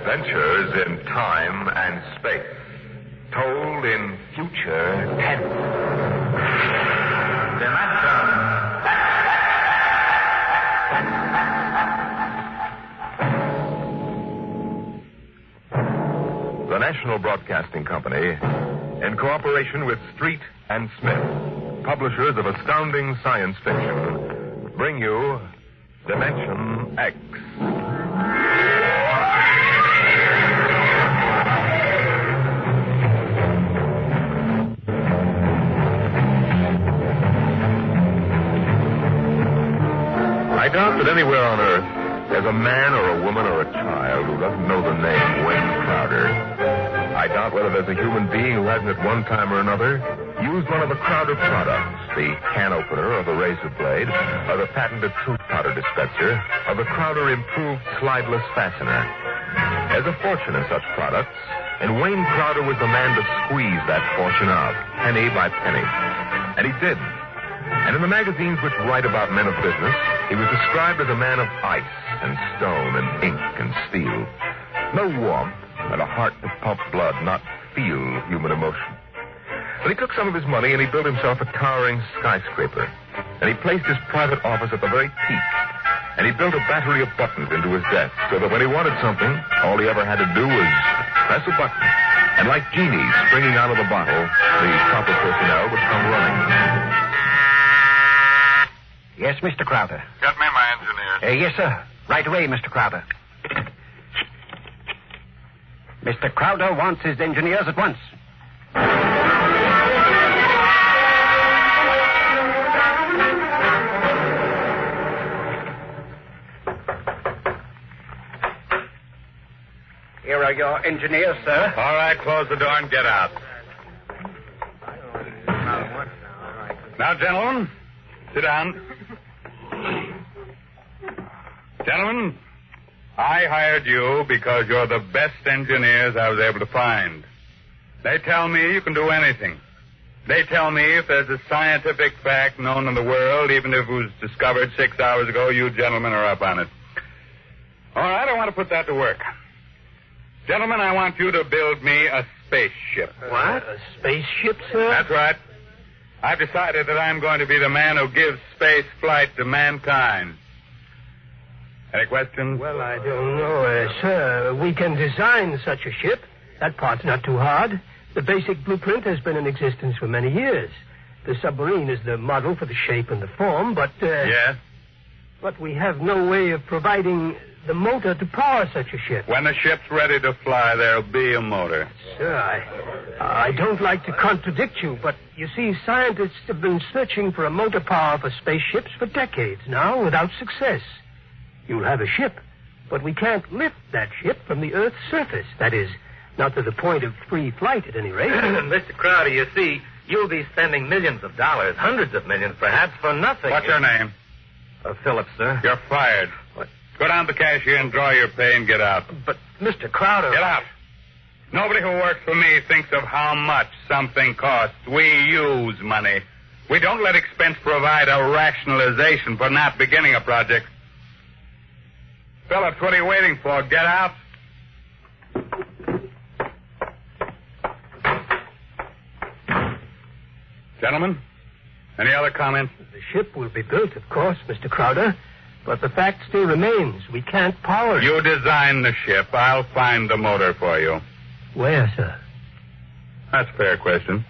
Adventures in time and space. Told in future tense. The National Broadcasting Company, in cooperation with Street and Smith, publishers of astounding science fiction, bring you Dimension X. I doubt that anywhere on Earth there's a man or a woman or a child who doesn't know the name Wayne Crowder. I doubt whether there's a human being who hasn't at one time or another used one of the Crowder products, the can opener or the razor blade, or the patented tooth powder dispenser, or the Crowder improved slideless fastener. There's a fortune in such products, and Wayne Crowder was the man to squeeze that fortune out, penny by penny. And he did. And in the magazines which write about men of business, he was described as a man of ice and stone and ink and steel. No warmth, and a heart to pump blood, not feel human emotion. But he took some of his money and he built himself a towering skyscraper. And he placed his private office at the very peak. And he built a battery of buttons into his desk so that when he wanted something, all he ever had to do was press a button. And like genies springing out of the bottle, the proper personnel would come running. Yes, Mr. Crowder. Get me my engineer. Yes, sir. Right away, Mr. Crowder. Mr. Crowder wants his engineers at once. Here are your engineers, sir. All right, close the door and get out. Now, gentlemen, sit down. Gentlemen, I hired you because you're the best engineers I was able to find. They tell me you can do anything. They tell me if there's a scientific fact known in the world, even if it was discovered 6 hours ago, you gentlemen are up on it. All right, I want to put that to work. Gentlemen, I want you to build me a spaceship. What? A spaceship, sir? That's right. I've decided that I'm going to be the man who gives space flight to mankind. Any questions? Well, I don't know, sir. We can design such a ship. That part's not too hard. The basic blueprint has been in existence for many years. The submarine is the model for the shape and the form, but... Yes? But we have no way of providing the motor to power such a ship. When the ship's ready to fly, there'll be a motor. Sir, I don't like to contradict you, but you see, scientists have been searching for a motor power for spaceships for decades now without success. You'll have a ship, but we can't lift that ship from the Earth's surface. That is, not to the point of free flight, at any rate. Mr. Crowder, you see, you'll be spending millions of dollars, hundreds of millions, perhaps, for nothing. What's your name? Phillips, sir. You're fired. What? Go down to the cashier and draw your pay and get out. But, Mr. Crowder... Get out. Nobody who works for me thinks of how much something costs. We use money. We don't let expense provide a rationalization for not beginning a project. Phillips, what are you waiting for? Get out. Gentlemen, any other comments? The ship will be built, of course, Mr. Crowder, but the fact still remains. We can't power it. You design the ship. I'll find the motor for you. Where, sir? That's a fair question.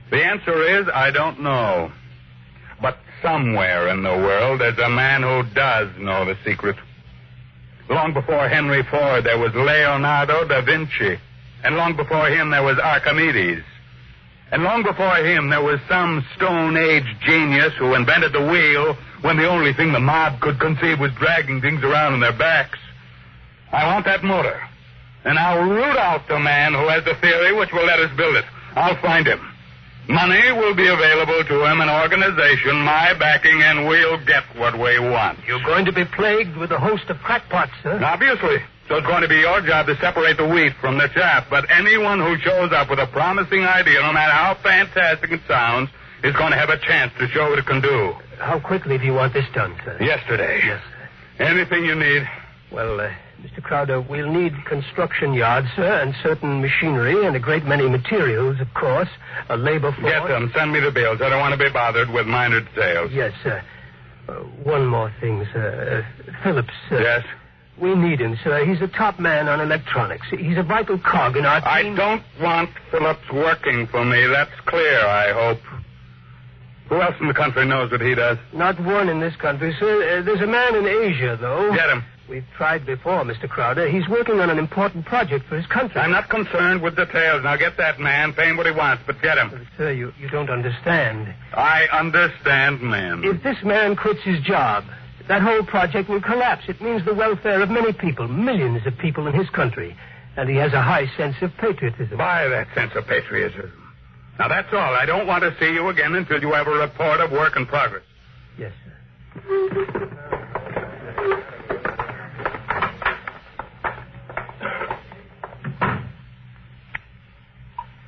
The answer is, I don't know. But somewhere in the world, there's a man who does know the secret. Long before Henry Ford, there was Leonardo da Vinci. And long before him, there was Archimedes. And long before him, there was some Stone Age genius who invented the wheel when the only thing the mob could conceive was dragging things around on their backs. I want that motor. And I'll root out the man who has the theory which will let us build it. I'll find him. Money will be available to him, an organization, my backing, and we'll get what we want. You're going to be plagued with a host of crackpots, sir. Obviously. So it's going to be your job to separate the wheat from the chaff. But anyone who shows up with a promising idea, no matter how fantastic it sounds, is going to have a chance to show what it can do. How quickly do you want this done, sir? Yesterday. Yes, sir. Anything you need. Well, Mr. Crowder, we'll need construction yards, sir, and certain machinery and a great many materials, of course. A labor force. Get them. Send me the bills. I don't want to be bothered with minor details. Yes, sir. One more thing, sir. Phillips. Yes? We need him, sir. He's a top man on electronics. He's a vital cog in our team. I don't want Phillips working for me. That's clear, I hope. Who else in the country knows what he does? Not one in this country, sir. There's a man in Asia, though. Get him. We've tried before, Mr. Crowder. He's working on an important project for his country. I'm not concerned with details. Now get that man, pay him what he wants, but get him. Sir, you don't understand. I understand, ma'am. If this man quits his job, that whole project will collapse. It means the welfare of many people, millions of people in his country. And he has a high sense of patriotism. By that sense of patriotism. Now, that's all. I don't want to see you again until you have a report of work in progress. Yes, sir.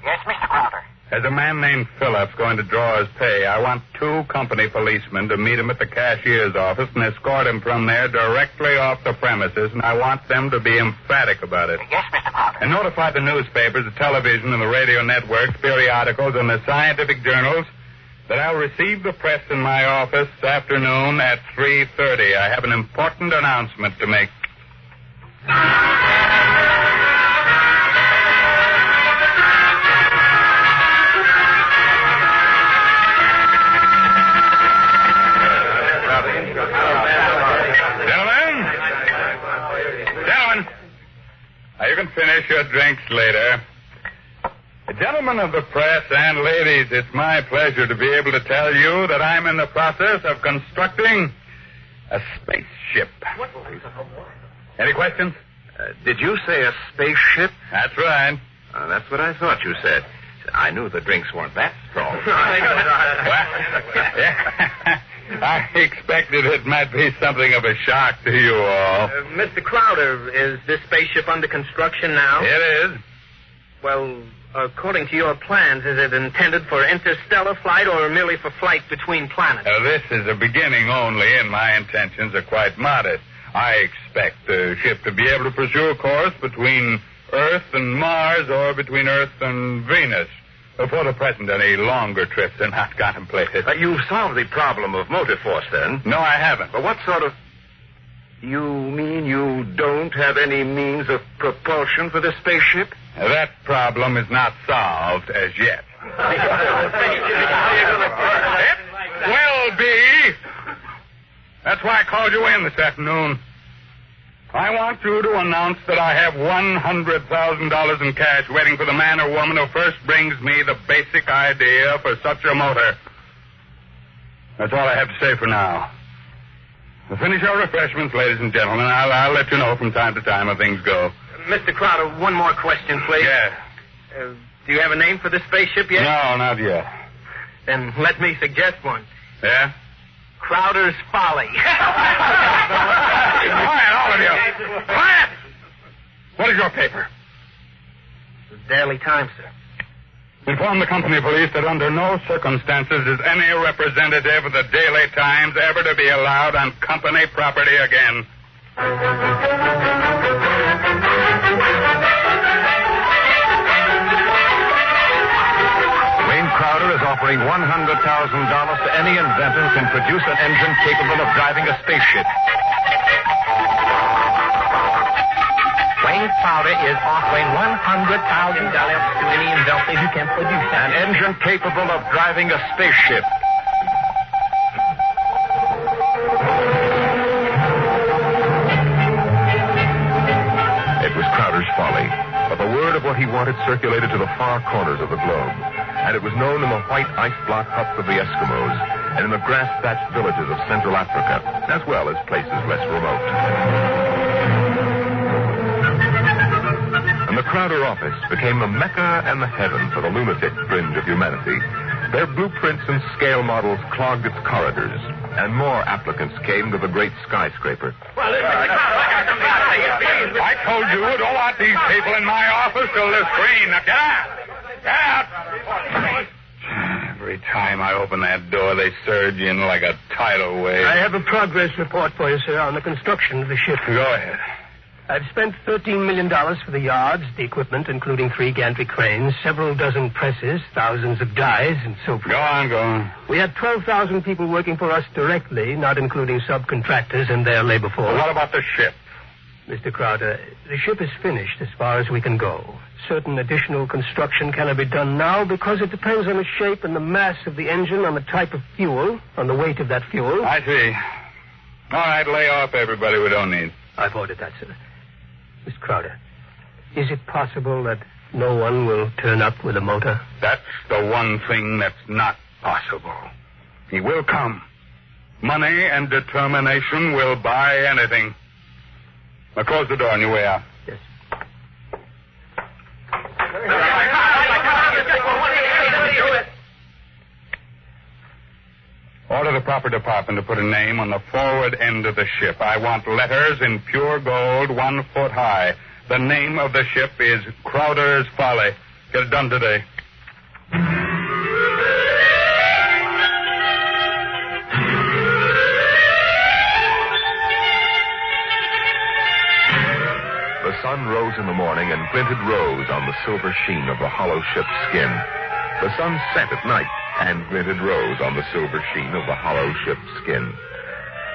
Yes, Mr. Crowder. There's a man named Phillips going to draw his pay. I want 2 company policemen to meet him at the cashier's office and escort him from there directly off the premises, and I want them to be emphatic about it. Yes, Mr. Crowder. And notify the newspapers, the television, and the radio networks, periodicals, and the scientific journals that I'll receive the press in my office this afternoon at 3:30. I have an important announcement to make. You can finish your drinks later. Gentlemen of the press and ladies, it's my pleasure to be able to tell you that I'm in the process of constructing a spaceship. Any questions? Did you say a spaceship? That's right. That's what I thought you said. I knew the drinks weren't that strong. Yeah. I expected it might be something of a shock to you all. Mr. Crowder, is this spaceship under construction now? It is. Well, according to your plans, is it intended for interstellar flight or merely for flight between planets? This is a beginning only, and my intentions are quite modest. I expect the ship to be able to pursue a course between Earth and Mars or between Earth and Venus. For the present, any longer trips are not contemplated. You've solved the problem of motor force, then? No, I haven't. But what sort of... You mean you don't have any means of propulsion for the spaceship? That problem is not solved as yet. It will be. That's why I called you in this afternoon. I want you to announce that I have $100,000 in cash waiting for the man or woman who first brings me the basic idea for such a motor. That's all I have to say for now. Finish your refreshments, ladies and gentlemen. I'll let you know from time to time how things go. Mr. Crowder, one more question, please. Yeah. Do you have a name for the spaceship yet? No, not yet. Then let me suggest one. Yeah? Crowder's Folly. Quiet, all of you. Quiet! What is your paper? The Daily Times, sir. Inform the company police that under no circumstances is any representative of the Daily Times ever to be allowed on company property again. Wayne Crowder is offering $100,000 to any inventor who can produce an engine capable of driving a spaceship. Wayne Crowder is offering $100,000 to any inventor who can produce An engine capable of driving a spaceship. It was Crowder's Folly, but the word of what he wanted circulated to the far corners of the globe, and it was known in the white ice block huts of the Eskimos and in the grass-thatched villages of Central Africa, as well as places less remote. And the Crowder office became the Mecca and the heaven for the lunatic fringe of humanity. Their blueprints and scale models clogged its corridors, and more applicants came to the great skyscraper. Well, I told you, don't want these people in my office till they're screened. Now, get out! Get out! Every time I open that door, they surge in like a tidal wave. I have a progress report for you, sir, on the construction of the ship. Go ahead. I've spent $13 million for the yards, the equipment, including 3 gantry cranes, several dozen presses, thousands of dies, and so forth. Go on. We had 12,000 people working for us directly, not including subcontractors and their labor force. What about the ship? Mr. Crowder, the ship is finished as far as we can go. Certain additional construction cannot be done now because it depends on the shape and the mass of the engine, on the type of fuel, on the weight of that fuel. I see. All right, lay off everybody we don't need. I've ordered that, sir. Mr. Crowder, is it possible that no one will turn up with a motor? That's the one thing that's not possible. He will come. Money and determination will buy anything. Now close the door on your way out. Yes. Order the proper department to put a name on the forward end of the ship. I want letters in pure gold 1 foot high. The name of the ship is Crowder's Folly. Get it done today. The sun rose in the morning and glinted rose on the silver sheen of the hollow ship's skin. The sun set at night and glinted rose on the silver sheen of the hollow ship's skin.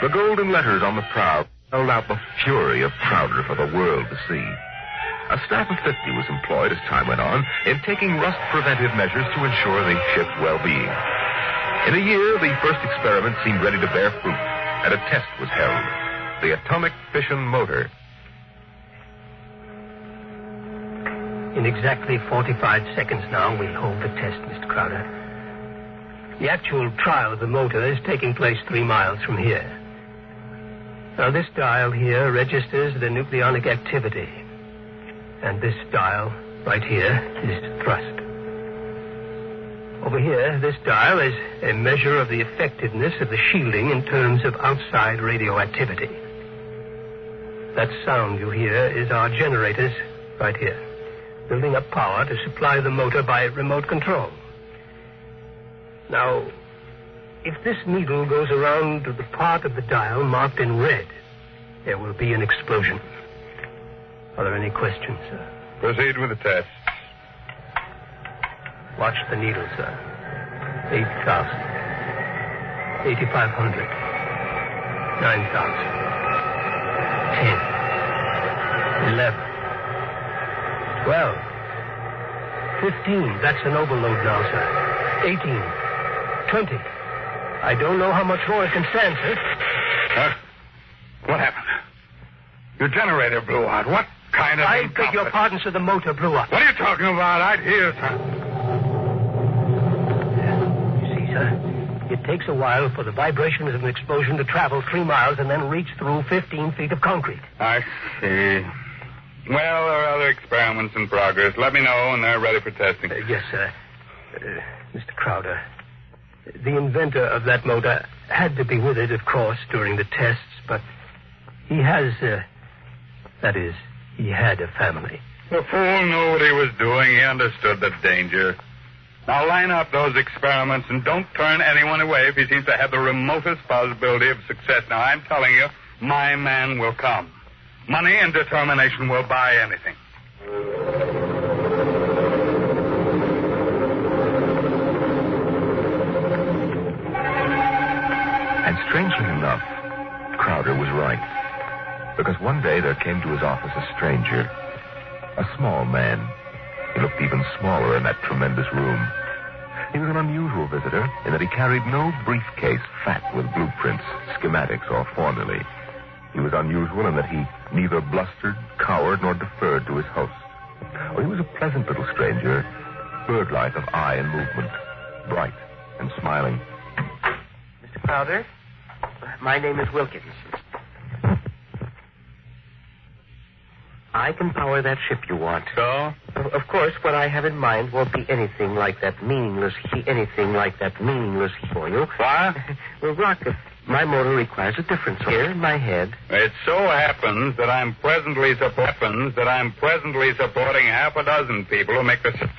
The golden letters on the prow held out the fury of Crowder for the world to see. A staff of 50 was employed as time went on in taking rust-preventive measures to ensure the ship's well-being. In a year, the first experiment seemed ready to bear fruit, and a test was held. The atomic fission motor. In exactly 45 seconds now, we'll hold the test, Mr. Crowder. The actual trial of the motor is taking place 3 miles from here. Now, this dial here registers the nucleonic activity. And this dial, right here, is thrust. Over here, this dial is a measure of the effectiveness of the shielding in terms of outside radioactivity. That sound you hear is our generators right here, building up power to supply the motor by remote control. Now, if this needle goes around to the part of the dial marked in red, there will be an explosion. Are there any questions, sir? Proceed with the test. Watch the needle, sir. 8,000. 8,500. 9,000. 10. 11. 12. 15. That's an overload now, sir. 18. 20. I don't know how much more it can stand, sir. Huh? What happened? Your generator blew out. What kind of... I beg your pardon, sir. The motor blew up. What are you talking about? I'd hear something. You see, sir, it takes a while for the vibrations of an explosion to travel 3 miles and then reach through 15 feet of concrete. I see. Well, there are other experiments in progress. Let me know when they're ready for testing. Yes, sir. Mr. Crowder, the inventor of that motor had to be with it, of course, during the tests, but he has, that is, he had a family. The fool knew what he was doing. He understood the danger. Now line up those experiments and don't turn anyone away if he seems to have the remotest possibility of success. Now, I'm telling you, my man will come. Money and determination will buy anything. And strangely enough, Crowder was right. Because one day there came to his office a stranger, a small man. He looked even smaller in that tremendous room. He was an unusual visitor in that he carried no briefcase fat with blueprints, schematics, or formulae. He was unusual in that he neither blustered, cowered, nor deferred to his host. Oh, he was a pleasant little stranger, bird-like of eye and movement, bright and smiling. Mr. Crowder, my name is Wilkins. I can power that ship you want. So? Of course, what I have in mind won't be anything like that meaningless heat for you. What? Well, Rocket, my motor requires a difference here in my head. It so happens that I'm presently supporting half a dozen people who make the...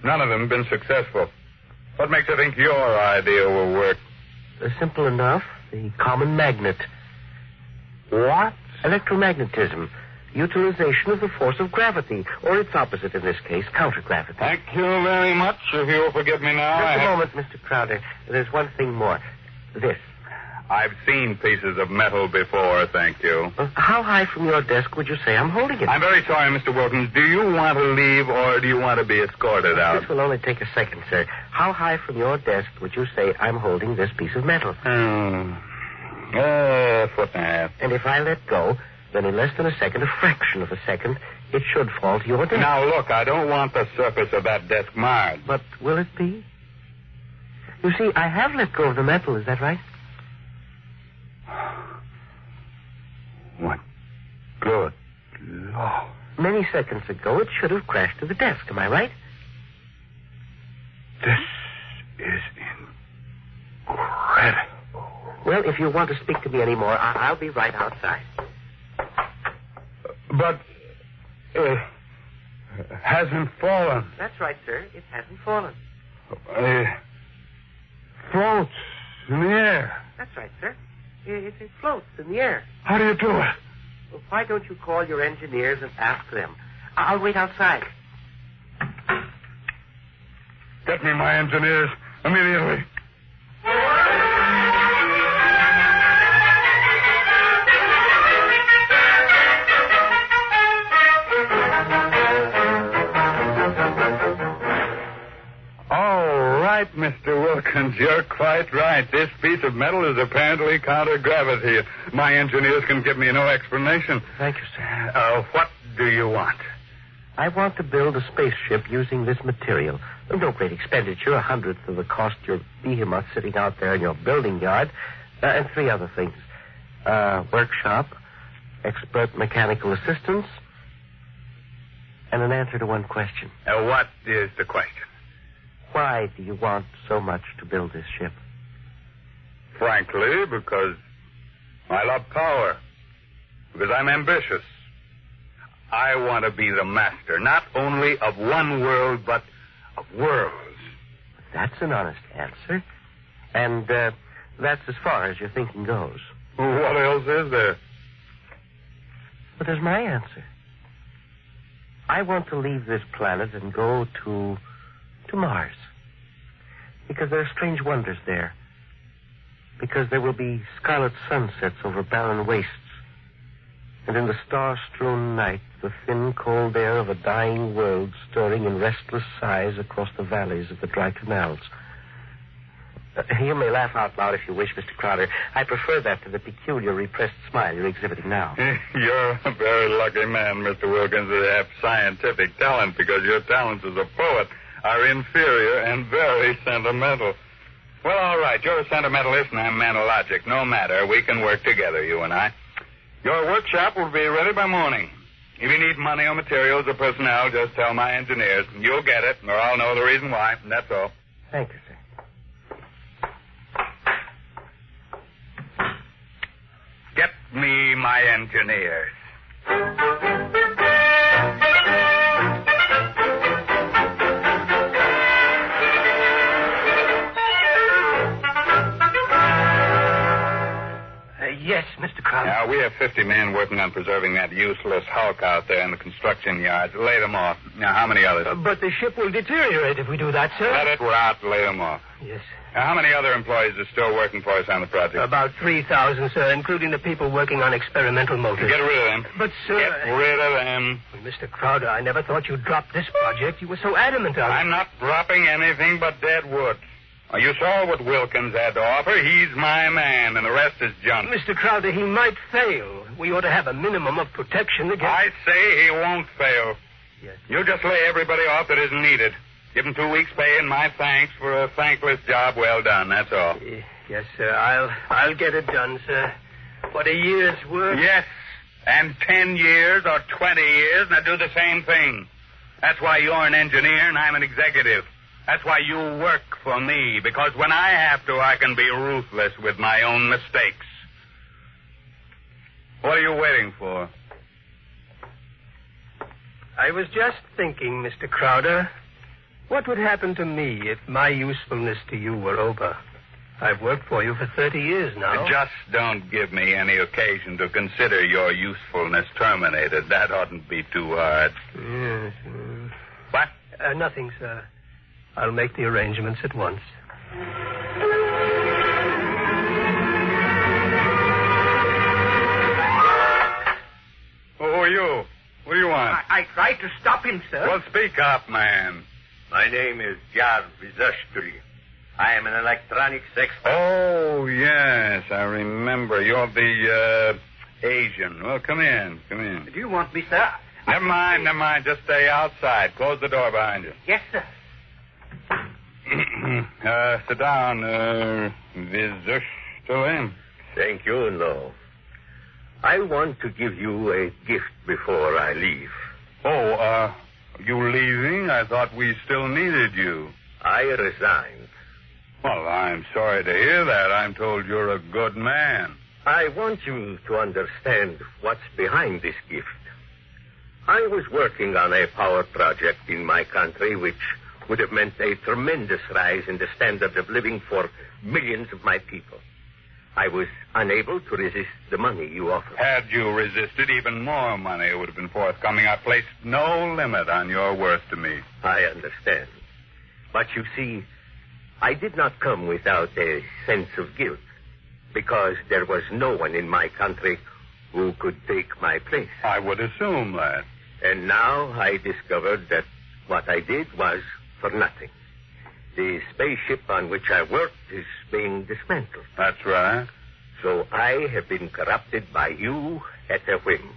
None of them have been successful. What makes you think your idea will work? Simple enough. The common magnet. What? Electromagnetism. Utilization of the force of gravity, or its opposite in this case, countergravity. Thank you very much. If you'll forgive me now. Just a moment, Mr. Crowder. There's one thing more. This. I've seen pieces of metal before, thank you. How high from your desk would you say I'm holding it? I'm very sorry, Mr. Wilkins. Do you want to leave or do you want to be escorted out? This will only take a second, sir. How high from your desk would you say I'm holding this piece of metal? A foot and a half. And if I let go, then in less than a second, a fraction of a second, it should fall to your desk. Now, look, I don't want the surface of that desk marred. But will it be? You see, I have let go of the metal, is that right? What good Lord. Many seconds ago, it should have crashed to the desk, am I right? This is incredible. Well, if you want to speak to me anymore, I'll be right outside. But it hasn't fallen. That's right, sir. It hasn't fallen. Floats in the air. That's right, sir. It floats in the air. How do you do it? Well, why don't you call your engineers and ask them? I'll wait outside. Get me my engineers immediately. Right, Mr. Wilkins, you're quite right. This piece of metal is apparently counter-gravity. My engineers can give me no explanation. Thank you, sir. What do you want? I want to build a spaceship using this material. No great expenditure, 1/100th of the cost your behemoth sitting out there in your building yard, and 3 other things. Workshop, expert mechanical assistance, and an answer to one question. What is the question? Why do you want so much to build this ship? Frankly, because I love power. Because I'm ambitious. I want to be the master, not only of one world, but of worlds. That's an honest answer. And that's as far as your thinking goes. What else is there? But there's my answer. I want to leave this planet and go to Mars. Because there are strange wonders there. Because there will be scarlet sunsets over barren wastes. And in the star-strewn night, the thin, cold air of a dying world stirring in restless sighs across the valleys of the dry canals. You may laugh out loud if you wish, Mr. Crowder. I prefer that to the peculiar repressed smile you're exhibiting now. You're a very lucky man, Mr. Wilkins, to have scientific talent, because your talents as a poet are inferior and very sentimental. Well, all right. You're a sentimentalist and I'm a man of logic. No matter. We can work together, you and I. Your workshop will be ready by morning. If you need money or materials or personnel, just tell my engineers. You'll get it, or I'll know the reason why. That's all. Thank you, sir. Get me my engineers. Yes, Mr. Crowder. Now, we have 50 men working on preserving that useless hulk out there in the construction yards. Lay them off. Now, how many others? But the ship will deteriorate if we do that, sir. Let it rot. Lay them off. Yes. Now, how many other employees are still working for us on the project? About 3,000, sir, including the people working on experimental motors. Get rid of them. But, sir... Get rid of them. Well, Mr. Crowder, I never thought you'd drop this project. You were so adamant on it. I'm not dropping anything but dead wood. Well, you saw what Wilkins had to offer. He's my man, and the rest is junk. Mr. Crowder, he might fail. We ought to have a minimum of protection against... I say he won't fail. Yes. You just lay everybody off that isn't needed. Give him 2 weeks' pay and my thanks for a thankless job well done, that's all. Yes, sir. I'll get it done, sir. What, a year's work? Yes, and 10 years or 20 years, now do the same thing. That's why you're an engineer and I'm an executive. That's why you work for me, because when I have to, I can be ruthless with my own mistakes. What are you waiting for? I was just thinking, Mr. Crowder, What would happen to me if my usefulness to you were over? I've worked for you for 30 years now. Just don't give me any occasion to consider your usefulness terminated. That oughtn't be too hard. Yes. What? Nothing, sir. I'll make the arrangements at once. Who are you? What do you want? I tried to stop him, sir. Well, speak up, man. My name is Jarvis Ashtree. I am an electronics expert. Oh, yes, I remember. You're the, Asian. Well, come in. Do you want me, sir? Never mind. Just stay outside. Close the door behind you. Yes, sir. Sit down, Vizushtolim. Thank you, no. I want to give you a gift before I leave. Oh, you leaving? I thought we still needed you. I resigned. Well, I'm sorry to hear that. I'm told you're a good man. I want you to understand what's behind this gift. I was working on a power project in my country which would have meant a tremendous rise in the standard of living for millions of my people. I was unable to resist the money you offered. Had you resisted, even more money would have been forthcoming. I placed no limit on your worth to me. I understand. But you see, I did not come without a sense of guilt, because there was no one in my country who could take my place. I would assume that. And now I discovered that what I did was for nothing. The spaceship on which I worked is being dismantled. That's right. So I have been corrupted by you at a whim.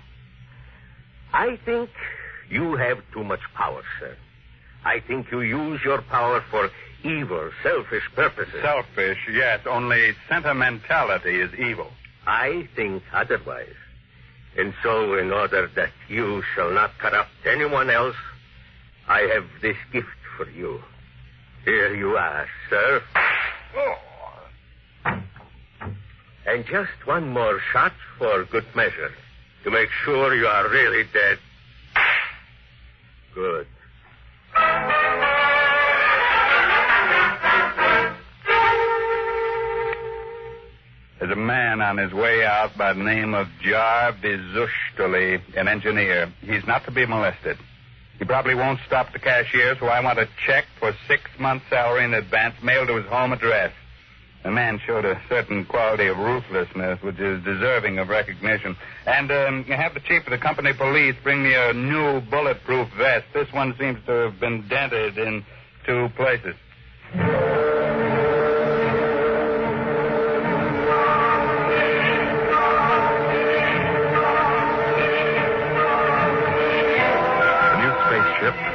I think you have too much power, sir. I think you use your power for evil, selfish purposes. Selfish, yes. Only sentimentality is evil. I think otherwise. And so, in order that you shall not corrupt anyone else, I have this gift for you. Here you are, sir. Oh. And just one more shot for good measure, to make sure you are really dead. Good. There's a man on his way out by the name of Jarvis Ushtali, an engineer. He's not to be molested. He probably won't stop the cashier, so I want a check for 6 months' salary in advance mailed to his home address. The man showed a certain quality of ruthlessness which is deserving of recognition. And have the chief of the company police bring me a new bulletproof vest. This one seems to have been dented in 2 places.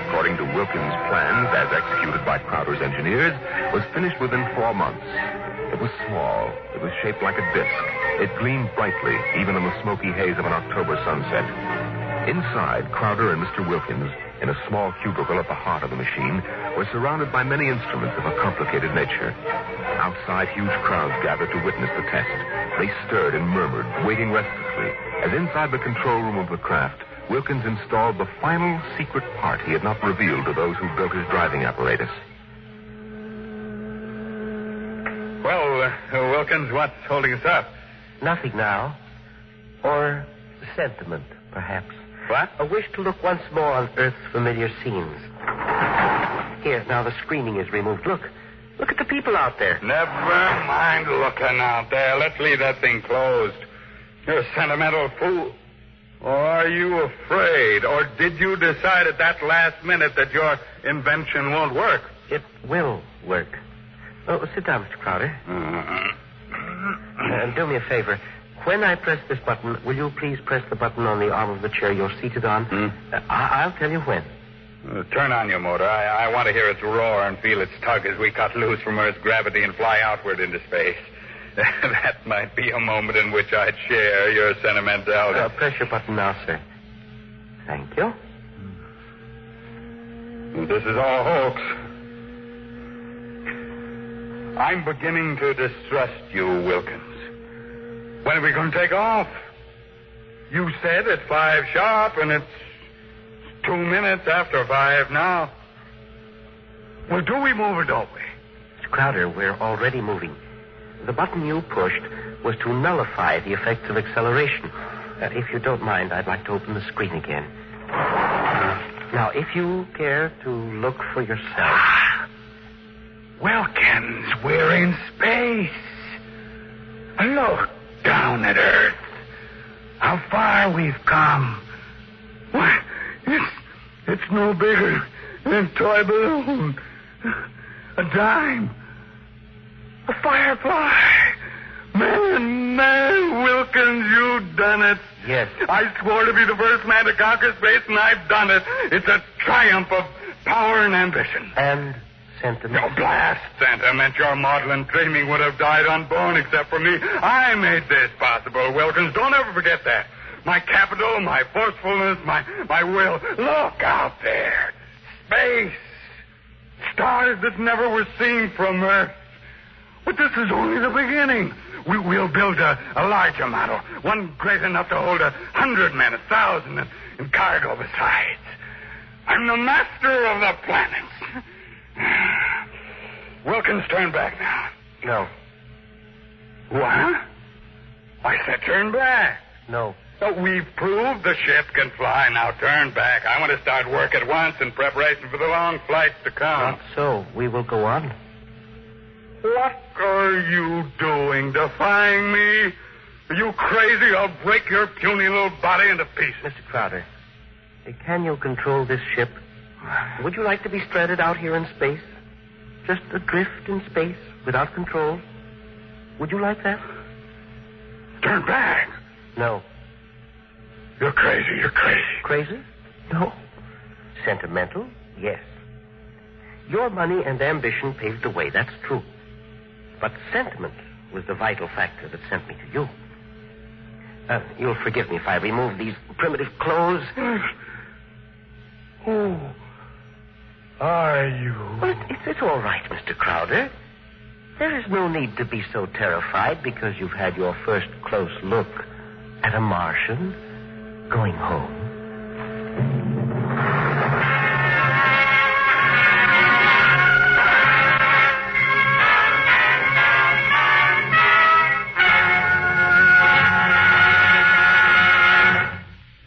According to Wilkins' plans, as executed by Crowder's engineers, was finished within 4 months. It was small. It was shaped like a disc. It gleamed brightly, even in the smoky haze of an October sunset. Inside, Crowder and Mr. Wilkins, in a small cubicle at the heart of the machine, were surrounded by many instruments of a complicated nature. Outside, huge crowds gathered to witness the test. They stirred and murmured, waiting restlessly, as inside the control room of the craft, Wilkins installed the final secret part he had not revealed to those who built his driving apparatus. Well, Wilkins, what's holding us up? Nothing now. Or sentiment, perhaps. What? A wish to look once more on Earth's familiar scenes. Here, now the screening is removed. Look at the people out there. Never mind looking out there. Let's leave that thing closed. You're a sentimental fool. Or are you afraid? Or did you decide at that last minute that your invention won't work? It will work. Oh, sit down, Mr. Crowder. Do me a favor. When I press this button, will you please press the button on the arm of the chair you're seated on? I'll tell you when. Turn on your motor. I want to hear its roar and feel its tug as we cut loose from Earth's gravity and fly outward into space. That might be a moment in which I'd share your sentimentality. Press your button now, sir. Thank you. This is all hoax. I'm beginning to distrust you, Wilkins. When are we going to take off? You said at 5 sharp, and it's 2 minutes after 5 now. Well, do we move or don't we? Mr. Crowder, we're already moving. The button you pushed was to nullify the effects of acceleration. If you don't mind, I'd like to open the screen again. Now, if you care to look for yourself. Wilkins, we're in space. Look down at Earth. How far we've come. Why, it's no bigger than a toy balloon. A dime. A firefly. Man, Wilkins, you've done it. Yes. I swore to be the first man to conquer space, and I've done it. It's a triumph of power and ambition. And sentiment. No blast sentiment. Your maudlin dreaming would have died unborn except for me. I made this possible, Wilkins. Don't ever forget that. My capital, my forcefulness, my will. Look out there. Space. Stars that never were seen from Earth. But this is only the beginning. We'll build a larger model. One great enough to hold 100 men, 1,000, and cargo besides. I'm the master of the planets. Wilkins, turn back now. No. What? I said turn back. No. We've proved the ship can fly. Now turn back. I want to start work at once in preparation for the long flights to come. Not so. We will go on. What are you doing, defying me? Are you crazy? I'll break your puny little body into pieces. Mr. Crowder, can you control this ship? Would you like to be stranded out here in space? Just adrift in space without control? Would you like that? Turn back. No. You're crazy. You're crazy. Crazy? No. Sentimental? Yes. Your money and ambition paved the way, that's true. But sentiment was the vital factor that sent me to you. You'll forgive me if I remove these primitive clothes. Who are you? Well, it's all right, Mr. Crowder. There is no need to be so terrified because you've had your first close look at a Martian going home.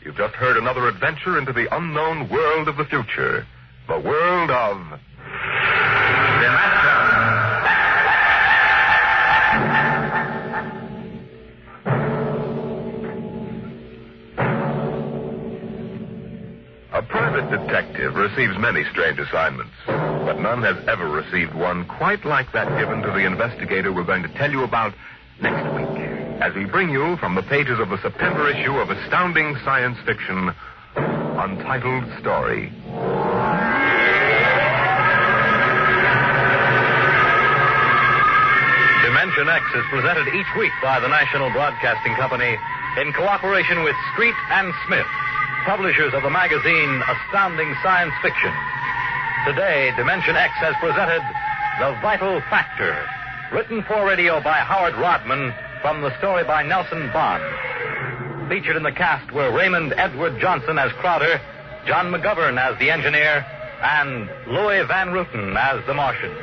You've just heard another adventure into the unknown world of the future. The world of... A private detective receives many strange assignments, but none has ever received one quite like that given to the investigator we're going to tell you about next week, as we bring you from the pages of the September issue of Astounding Science Fiction, Untitled Story. Dimension X is presented each week by the National Broadcasting Company in cooperation with Street and Smith, publishers of the magazine Astounding Science Fiction. Today, Dimension X has presented The Vital Factor, written for radio by Howard Rodman from the story by Nelson Bond. Featured in the cast were Raymond Edward Johnson as Crowder, John McGovern as the engineer, and Louis Van Ruten as the Martian.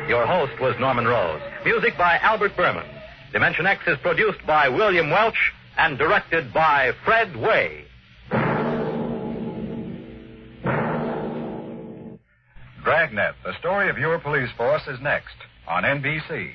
Your host was Norman Rose. Music by Albert Berman. Dimension X is produced by William Welch and directed by Fred Way. Dragnet, the story of your police force, is next on NBC.